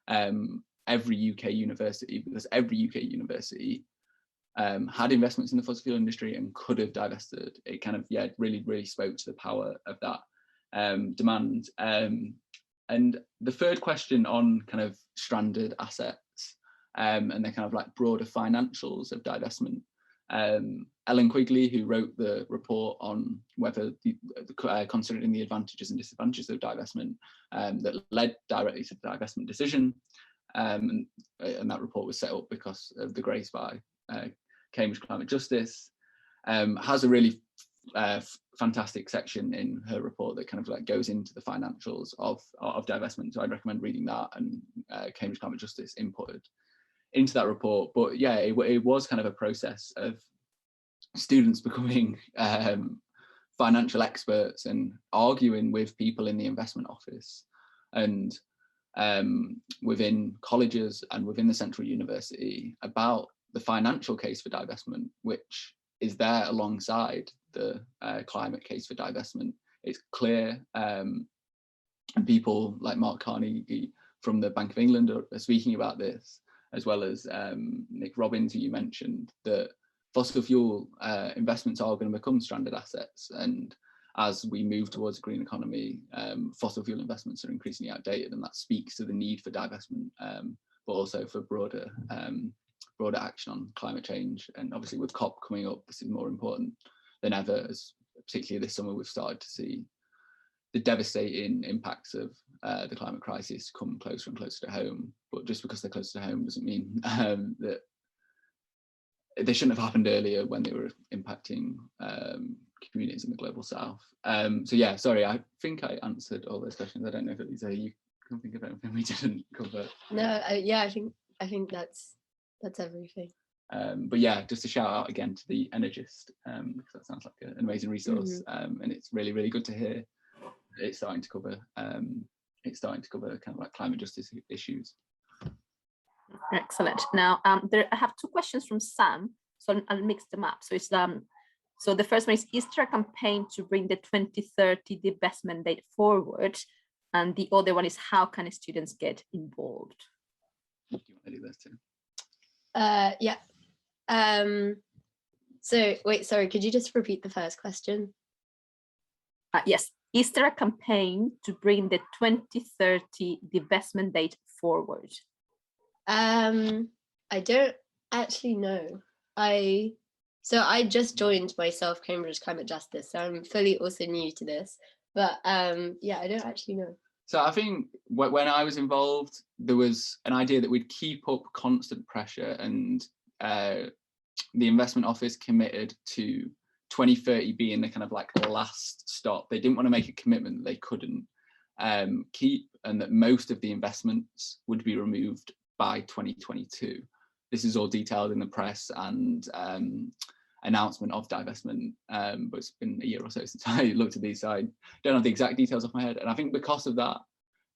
every UK university, because every UK university had investments in the fossil fuel industry and could have divested. It kind of, yeah, really spoke to the power of that demand. And the third question on kind of stranded assets and the kind of like broader financials of divestment. Ellen Quigley, who wrote the report on whether considering the advantages and disadvantages of divestment that led directly to the divestment decision, and that report was set up because of the grace by Cambridge Climate Justice, has a really fantastic section in her report that kind of like goes into the financials of divestment. So I'd recommend reading that, and Cambridge Climate Justice inputted into that report. But yeah, it was kind of a process of students becoming financial experts and arguing with people in the investment office and within colleges and within the central university about the financial case for divestment, which is there alongside the climate case for divestment. It's clear, and people like Mark Carnegie from the Bank of England are speaking about this, as well as Nick Robbins, who you mentioned, that fossil fuel investments are going to become stranded assets. And as we move towards a green economy, fossil fuel investments are increasingly outdated, and that speaks to the need for divestment, but also for broader action on climate change. And obviously with COP coming up, this is more important than ever, as particularly this summer we've started to see the devastating impacts of the climate crisis come closer and closer to home. But just because they're closer to home doesn't mean that they shouldn't have happened earlier when they were impacting communities in the global south. So yeah, sorry, I think I answered all those questions. I don't know if Lisa, you can think of anything we didn't cover. No, yeah, I think that's everything. But yeah, just a shout out again to the Energist, because that sounds like an amazing resource, and it's really good to hear it's starting to cover kind of like climate justice issues. Excellent. Now, I have two questions from Sam, so I'll mix them up. So it's so the first one is there a campaign to bring the 2030 divestment date forward? And the other one is, how can students get involved? Do you want to do this too? Yeah. So wait, sorry, could you just repeat the first question? Yes. Is there a campaign to bring the 2030 divestment date forward? I don't actually know. I just joined myself Cambridge Climate Justice, so I'm fully also new to this. But yeah, I don't actually know. So I think when I was involved, there was an idea that we'd keep up constant pressure, and the investment office committed to 2030 being the kind of like last stop. They didn't want to make a commitment that they couldn't keep, and that most of the investments would be removed by 2022. This is all detailed in the press and announcement of divestment, but it's been a year or so since I looked at these, so I don't have the exact details off my head. And I think because of that,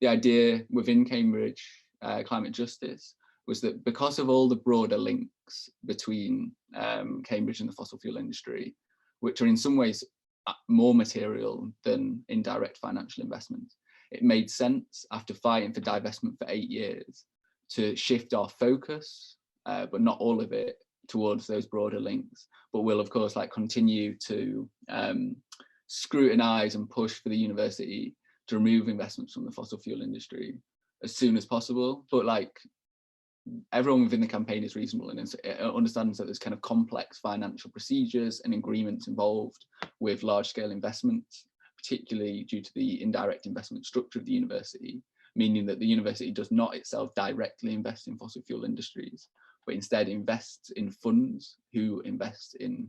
the idea within Cambridge Climate Justice was that because of all the broader links between Cambridge and the fossil fuel industry, which are in some ways more material than indirect financial investments, it made sense, after fighting for divestment for 8 years, to shift our focus, but not all of it, towards those broader links. But we'll of course like continue to scrutinise and push for the university to remove investments from the fossil fuel industry as soon as possible. But like, everyone within the campaign is reasonable and understands that there's kind of complex financial procedures and agreements involved with large-scale investments, particularly due to the indirect investment structure of the university, meaning that the university does not itself directly invest in fossil fuel industries, but instead invests in funds who invest in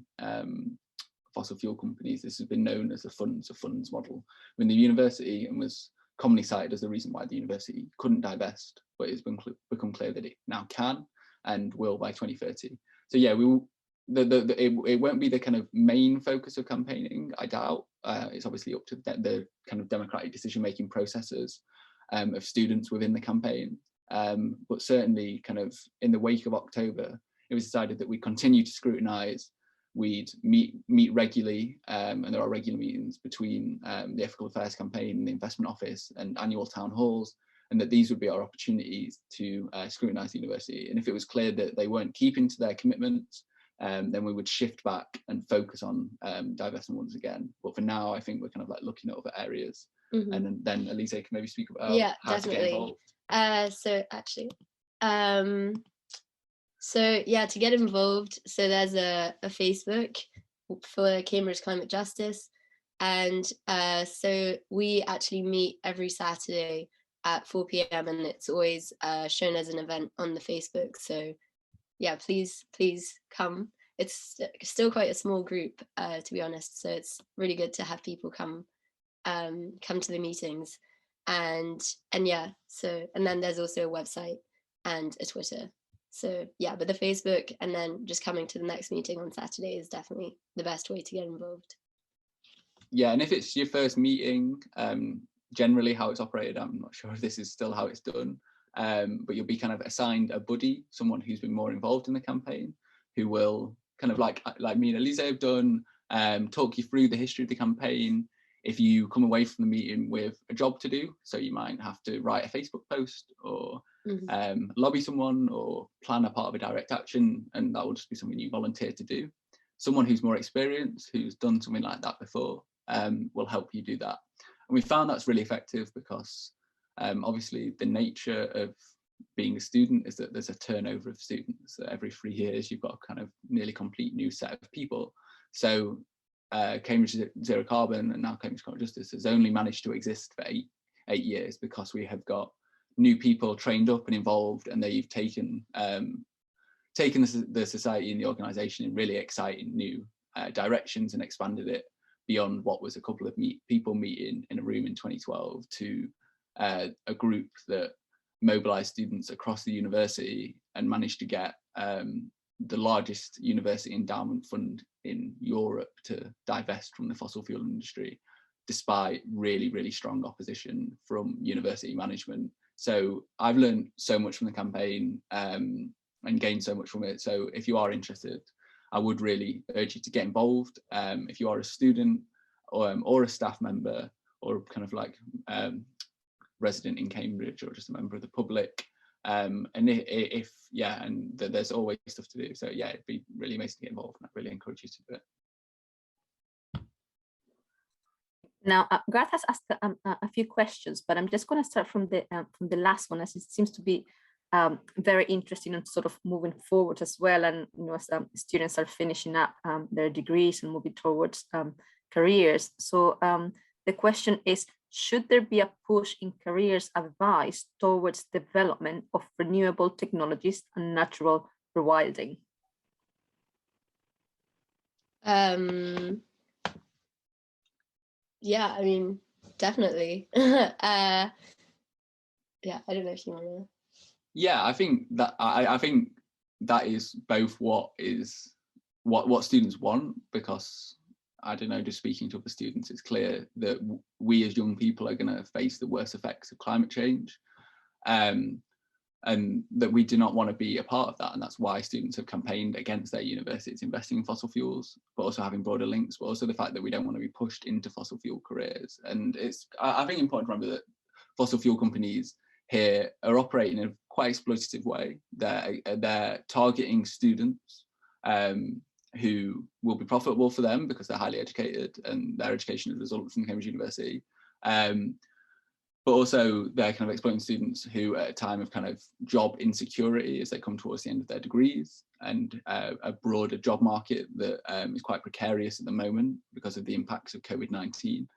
fossil fuel companies. This has been known as a funds of funds model when the university, and was commonly cited as the reason why the university couldn't divest, but it's become clear that it now can and will by 2030. So yeah, it won't be the kind of main focus of campaigning, I doubt. It's obviously up to the kind of democratic decision-making processes of students within the campaign. But certainly kind of in the wake of October, it was decided that we continue to scrutinise we'd meet regularly, and there are regular meetings between the Ethical Affairs Campaign and the Investment Office and annual town halls, and that these would be our opportunities to scrutinise the university. And if it was clear that they weren't keeping to their commitments, then we would shift back and focus on divestment once again. But for now, I think we're kind of like looking at other areas. And then Elisa can maybe speak about how to get involved. So yeah, to get involved, so there's a Facebook for Cambridge Climate Justice, and so we actually meet every Saturday at 4 p.m. and it's always shown as an event on the Facebook. So yeah, please come. It's still quite a small group, to be honest, so it's really good to have people come to the meetings, and yeah, so, and then there's also a website and a Twitter. So yeah, but the Facebook and then just coming to the next meeting on Saturday is definitely the best way to get involved. Yeah, and if it's your first meeting, generally how it's operated, I'm not sure if this is still how it's done, but you'll be kind of assigned a buddy, someone who's been more involved in the campaign, who will kind of like me and Elisa have done, talk you through the history of the campaign. If you come away from the meeting with a job to do, so you might have to write a Facebook post or lobby someone or plan a part of a direct action, and that will just be something you volunteer to do. Someone who's more experienced, who's done something like that before, will help you do that. And we found that's really effective because obviously the nature of being a student is that there's a turnover of students. So every 3 years you've got a kind of nearly complete new set of people. So Cambridge Zero Carbon and now Cambridge Climate Justice has only managed to exist for eight years because we have got new people trained up and involved, and they've taken the society and the organisation in really exciting new directions and expanded it beyond what was a couple of people meeting in a room in 2012 to a group that mobilised students across the university and managed to get the largest university endowment fund in Europe to divest from the fossil fuel industry, despite really, really strong opposition from university management. So I've learned so much from the campaign and gained so much from it. So if you are interested, I would really urge you to get involved. If you are a student or a staff member or kind of like resident in Cambridge or just a member of the public, and if and there's always stuff to do. So yeah, it'd be really amazing to get involved, and I really encourage you to do it. Now, Garth has asked a few questions, but I'm just going to start from the last one, as it seems to be very interesting and sort of moving forward as well. And as students are finishing up their degrees and moving towards careers. So the question is, should there be a push in careers advice towards development of renewable technologies and natural rewilding? Yeah, I mean, definitely. Yeah, I don't know if you want to. Yeah, I think that is both what students want, because I don't know, just speaking to other students, it's clear that we as young people are going to face the worst effects of climate change, and that we do not want to be a part of that. And that's why students have campaigned against their universities investing in fossil fuels, but also having broader links, but also the fact that we don't want to be pushed into fossil fuel careers. And I think important to remember that fossil fuel companies here are operating in a quite exploitative way. They're targeting students who will be profitable for them because they're highly educated and their education is a result from Cambridge University. But also they're kind of exploiting students who at a time of kind of job insecurity as they come towards the end of their degrees, and a broader job market that is quite precarious at the moment because of the impacts of COVID-19.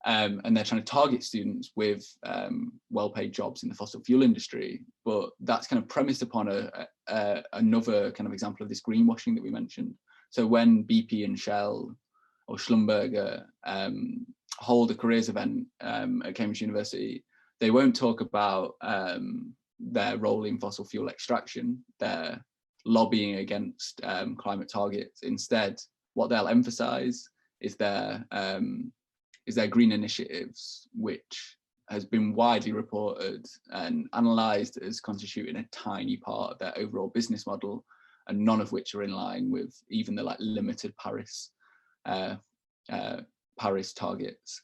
And they're trying to target students with well-paid jobs in the fossil fuel industry, but that's kind of premised upon another kind of example of this greenwashing that we mentioned. So when BP and Shell or Schlumberger hold a careers event at Cambridge University, they won't talk about their role in fossil fuel extraction, their lobbying against climate targets. Instead, what they'll emphasize is their green initiatives, which has been widely reported and analysed as constituting a tiny part of their overall business model, and none of which are in line with even the like limited Paris targets.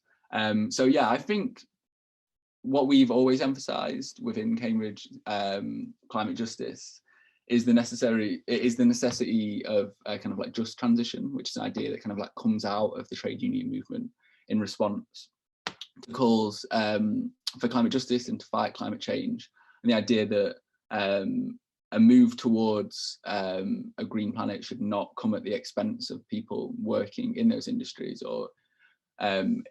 So yeah, I think what we've always emphasised within Cambridge climate justice is the necessity of a kind of like just transition, which is an idea that kind of like comes out of the trade union movement in response to calls for climate justice and to fight climate change, and the idea that a move towards a green planet should not come at the expense of people working in those industries or in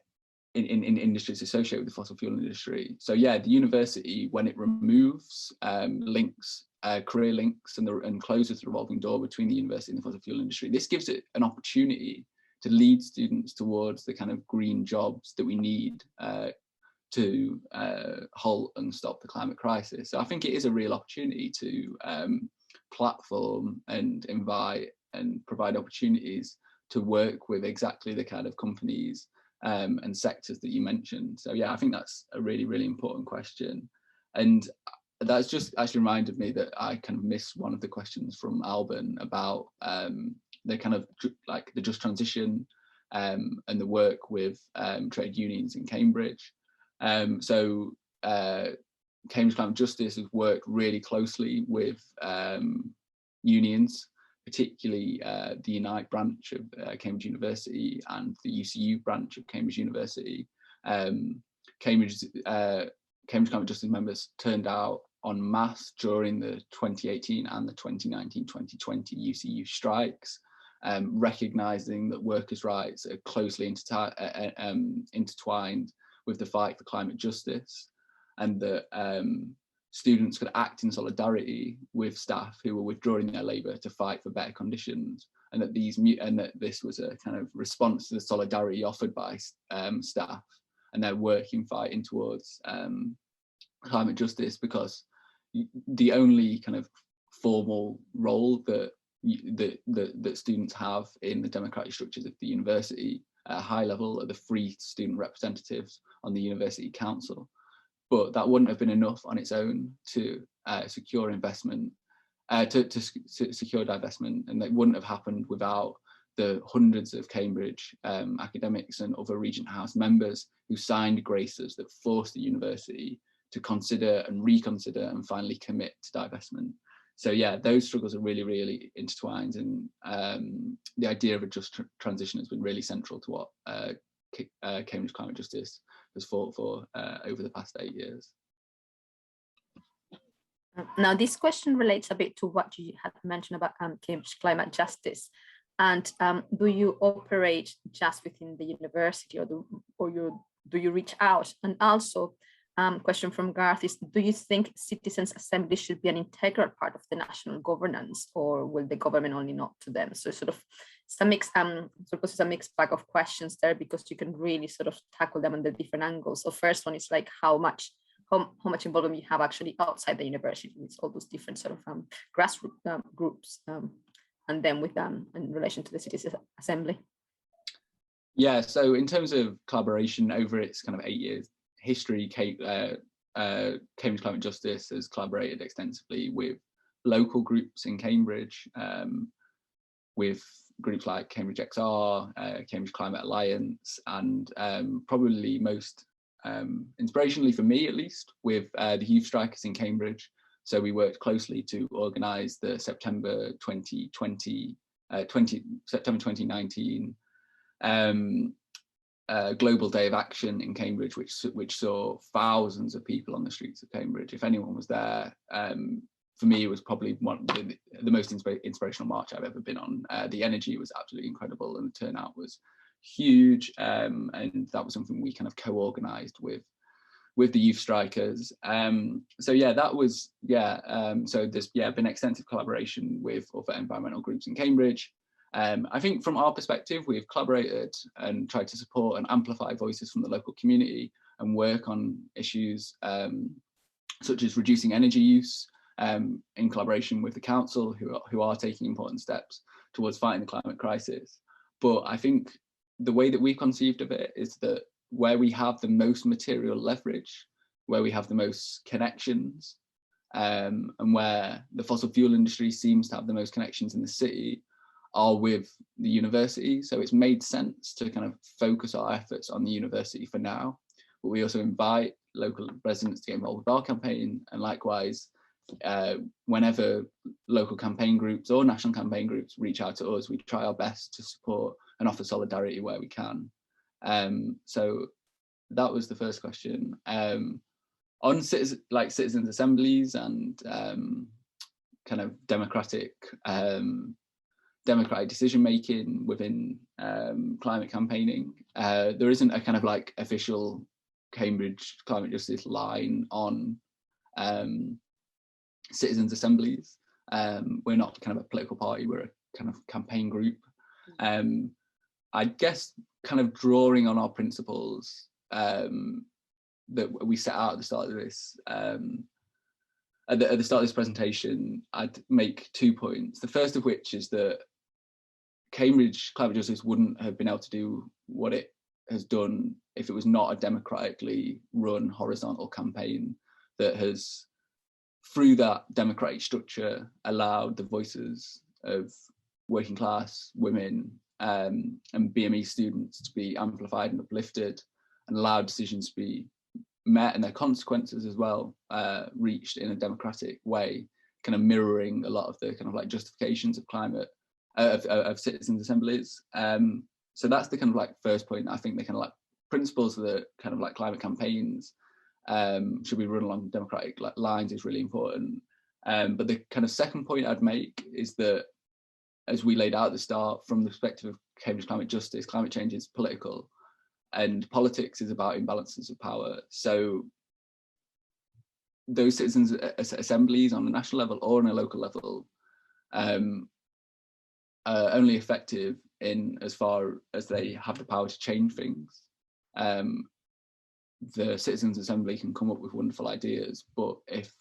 industries associated with the fossil fuel industry. So yeah, the university, when it removes links, career links and closes the revolving door between the university and the fossil fuel industry, this gives it an opportunity to lead students towards the kind of green jobs that we need to halt and stop the climate crisis. So I think it is a real opportunity to platform and invite and provide opportunities to work with exactly the kind of companies and sectors that you mentioned. So yeah, I think that's a really, really important question. And that's just actually reminded me that I kind of missed one of the questions from Alban about the kind of like the just transition and the work with trade unions in Cambridge. So Cambridge Climate Justice has worked really closely with unions, particularly the Unite branch of Cambridge University and the UCU branch of Cambridge University. Cambridge Climate Justice members turned out en masse during the 2018 and the 2019-2020 UCU strikes, recognising that workers' rights are closely intertwined with the fight for climate justice, and that students could act in solidarity with staff who were withdrawing their labour to fight for better conditions, and that this was a kind of response to the solidarity offered by staff and their working fighting towards climate justice, because the only kind of formal role that students have in the democratic structures of the university at a high level are the free student representatives on the university council. But that wouldn't have been enough on its own to secure investment, to secure divestment, and that wouldn't have happened without the hundreds of Cambridge academics and other Regent House members who signed graces that forced the university to consider and reconsider and finally commit to divestment. So yeah, those struggles are really, really intertwined, and the idea of a just transition has been really central to what Cambridge Climate Justice has fought for over the past 8 years. Now, this question relates a bit to what you had mentioned about Cambridge Climate Justice. And do you operate just within the university, or do you reach out? And also, question from Garth is, do you think citizens' assembly should be an integral part of the national governance, or will the government only nod to them? So sort of it's a mix, it's a mixed bag of questions there, because you can really sort of tackle them on the different angles. So first one is like how much involvement you have actually outside the university with all those different sort of grassroots groups, and then with in relation to the citizens' assembly. Yeah, so in terms of collaboration over its kind of 8 years history, Cambridge Climate Justice has collaborated extensively with local groups in Cambridge, with groups like Cambridge XR, Cambridge Climate Alliance, and probably most inspirationally for me at least, with the youth strikers in Cambridge. So we worked closely to organise the September 2019 Global Day of Action in Cambridge, which saw thousands of people on the streets of Cambridge. If anyone was there, for me, it was probably one of the most inspirational march I've ever been on. The energy was absolutely incredible, and the turnout was huge, and that was something we kind of co-organised with the youth strikers. So yeah, that was, so there's been extensive collaboration with other environmental groups in Cambridge. I think from our perspective, we've collaborated and tried to support and amplify voices from the local community and work on issues such as reducing energy use in collaboration with the council, who are taking important steps towards fighting the climate crisis. But I think the way that we conceived of it is that where we have the most material leverage, where we have the most connections, and where the fossil fuel industry seems to have the most connections in the city are with the university. So it's made sense to kind of focus our efforts on the university for now, but we also invite local residents to get involved with our campaign, and likewise, whenever local campaign groups or national campaign groups reach out to us, we try our best to support and offer solidarity where we can. So that was the first question. On citizens assemblies and kind of democratic decision making within climate campaigning, there isn't a kind of like official Cambridge climate justice line on citizens assemblies. We're not kind of a political party, we're a kind of campaign group. I guess kind of drawing on our principles that we set out at the start of this, at the start of this presentation, I'd make 2 points. The first of which is that Cambridge climate justice wouldn't have been able to do what it has done if it was not a democratically run horizontal campaign that has, through that democratic structure, allowed the voices of working class women and BME students to be amplified and uplifted, and allowed decisions to be met and their consequences as well reached in a democratic way, kind of mirroring a lot of the kind of like justifications of climate of citizens assemblies. So that's the kind of like first point. I think the kind of like principles of the kind of like climate campaigns should be run along democratic lines is really important. But the kind of second point I'd make is that, as we laid out at the start, from the perspective of Cambridge climate justice, climate change is political, and politics is about imbalances of power. So those citizens assemblies on a national level or on a local level are only effective in as far as they have the power to change things. The citizens assembly can come up with wonderful ideas, but if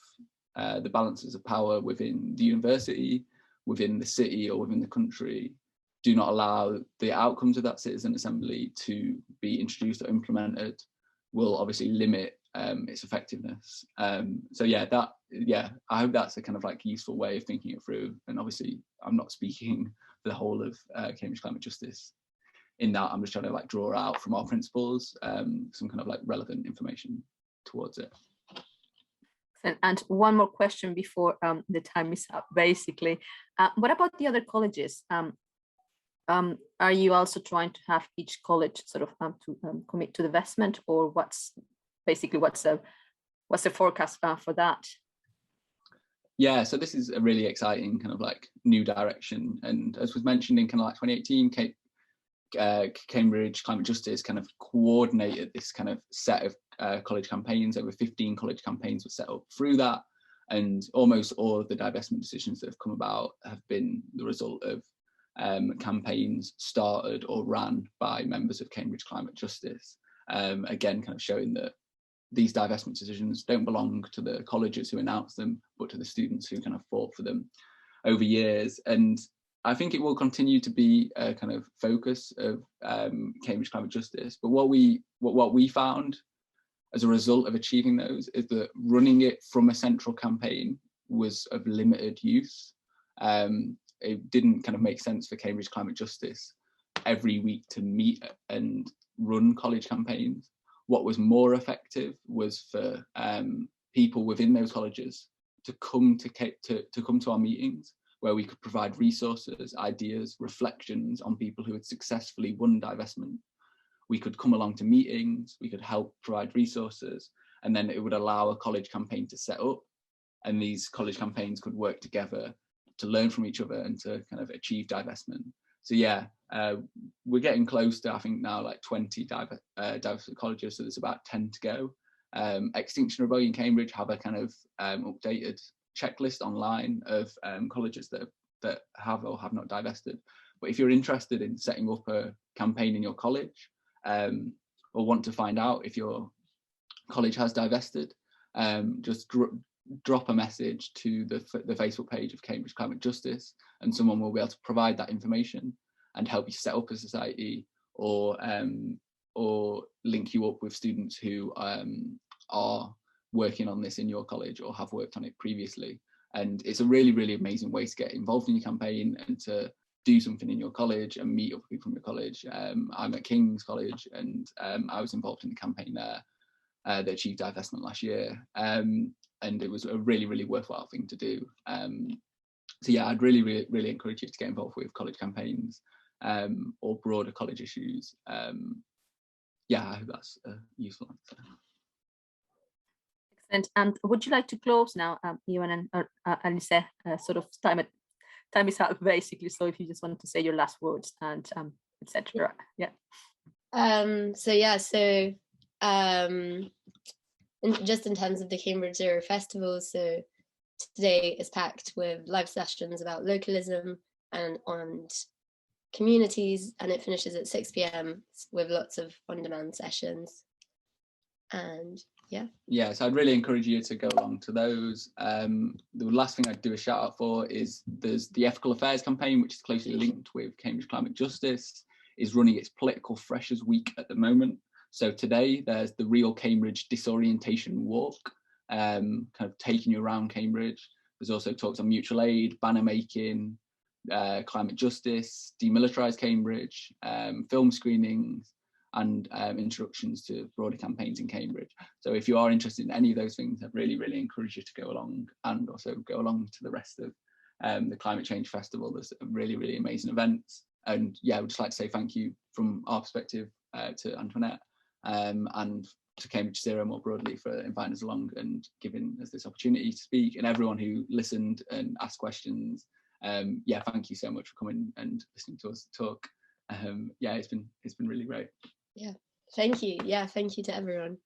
the balances of power within the university, within the city, or within the country do not allow the outcomes of that citizen assembly to be introduced or implemented, will obviously limit its effectiveness. So yeah, I hope that's a kind of like useful way of thinking it through. And obviously, I'm not speaking for the whole of Cambridge climate justice. In that, I'm just trying to like draw out from our principles some kind of like relevant information towards it. And one more question before the time is up, basically. What about the other colleges? Are you also trying to have each college sort of commit to the divestment, or what's the forecast for that? Yeah, so this is a really exciting kind of like new direction, and as was mentioned in kind of like 2018, Cambridge Climate Justice kind of coordinated this kind of set of college campaigns. Over 15 college campaigns were set up through that, and almost all of the divestment decisions that have come about have been the result of campaigns started or ran by members of Cambridge Climate Justice. Again, kind of showing that these divestment decisions don't belong to the colleges who announced them, but to the students who kind of fought for them over years. And I think it will continue to be a kind of focus of Cambridge Climate Justice. But what we found as a result of achieving those is that running it from a central campaign was of limited use. It didn't kind of make sense for Cambridge Climate Justice every week to meet and run college campaigns. What was more effective was for people within those colleges to come to our meetings, where we could provide resources, ideas, reflections on people who had successfully won divestment. We could come along to meetings, we could help provide resources, and then it would allow a college campaign to set up, and these college campaigns could work together to learn from each other and to kind of achieve divestment. So yeah, we're getting close to, I think now, like 20 divestment colleges, so there's about 10 to go. Extinction Rebellion Cambridge have a kind of updated checklist online of colleges that have or have not divested. But if you're interested in setting up a campaign in your college, or want to find out if your college has divested, just drop a message to the Facebook page of Cambridge Climate Justice, and someone will be able to provide that information and help you set up a society, or link you up with students who are working on this in your college or have worked on it previously. And it's a really, really amazing way to get involved in your campaign and to do something in your college and meet other people from your college. I'm at King's College, and I was involved in the campaign there that achieved divestment last year. And it was a really, really worthwhile thing to do. So yeah, I'd really, really, really encourage you to get involved with college campaigns or broader college issues. Yeah, I hope that's a useful answer. Excellent. And would you like to close now, Ewan and Alice? Sort of time is up basically. So if you just want to say your last words and etc. Yeah. Just in terms of the Cambridge Zero Festival, so today is packed with live sessions about localism and on communities, and it finishes at 6 p.m. with lots of on-demand sessions. And yeah, so I'd really encourage you to go along to those. The last thing I'd do a shout out for is there's the Ethical Affairs campaign, which is closely linked with Cambridge Climate Justice, is running its Political Freshers Week at the moment. So today there's the Real Cambridge Disorientation Walk, kind of taking you around Cambridge. There's also talks on mutual aid, banner making, climate justice, demilitarise Cambridge, film screenings, and introductions to broader campaigns in Cambridge. So if you are interested in any of those things, I'd really, really encourage you to go along, and also go along to the rest of the Climate Change Festival. There's really, really amazing events. And yeah, I would just like to say thank you from our perspective to Antoinette and to Cambridge Zero more broadly for inviting us along and giving us this opportunity to speak, and everyone who listened and asked questions. Yeah, thank you so much for coming and listening to us talk. Yeah, it's been really great. Yeah, thank you. Yeah, thank you to everyone.